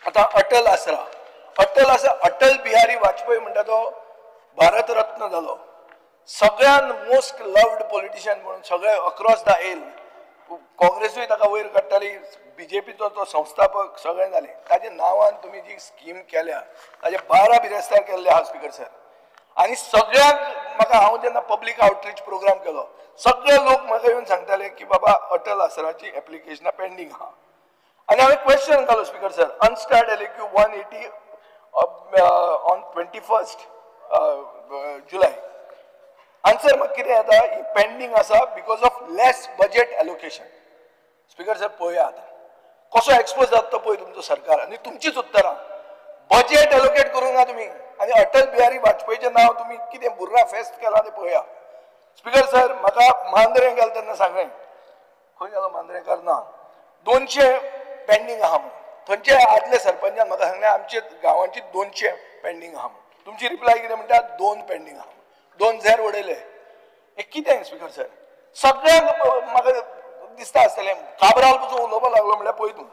आता अटल अटल बिहारी वाजपेयी म्हणटा तो भारतरत्न जालो, सगळ्यान मोस्ट लव्ड पॉलिटिशियन म्हणून सगळे अक्रॉस द एल. काँग्रेसूय ताका वयर काडटाली, बीजेपीचो तो संस्थापक सगळे जाले. ताजे नांवान तुम्ही जी स्कीम केल्या ताजे 12 बिरेस्तार केल्ले आहा स्पीकर सर. आणि सगळ्यांक म्हाका हांव जेन्ना पब्लीक आउटरीच प्रोग्राम केलो सगळे लोक म्हाका येवन सांगताले की बाबा अटल आसराची एप्लिकेशनां पेंडींग आहा. आणि हांवें क्वेश्चन घालो speaker sir, unstarred LQ 180 on 21 जुलय. आन्सर म्हाका कितें येता, ही पेंडींग आसा because of less budget allocation. Speaker sir पळया आतां कसो एक्सपोज जाता तो पळय तुमचो सरकार आनी तुमचीच उत्तरां. बजेट एलोकेट करूंक ना तुमी आनी अटल बिहारी वाजपेयीचें नांव तुमी कितें बुर्रा फेस्ट केलां तें पळया. स्पीकर सर म्हाका मांद्रे गेलो तेन्ना सांगलें, खंय गेलो मांद्रेकार ना, 200 पेंडींग आहा म्हणून. थंयचे आदले सरपंचान म्हाका सांगलें आमचे गांवांची 200 पेंडींग आहा म्हणून. तुमची रिप्लाय कितें म्हणटा, 2 पेंडींग आहा. 2 झेर उडयले. हे कितें स्पीकर सर? सगळ्यांक म्हाका दिसता आसतलें काबराल पसून उलोवपाक लागलो म्हणल्यार पळय तूं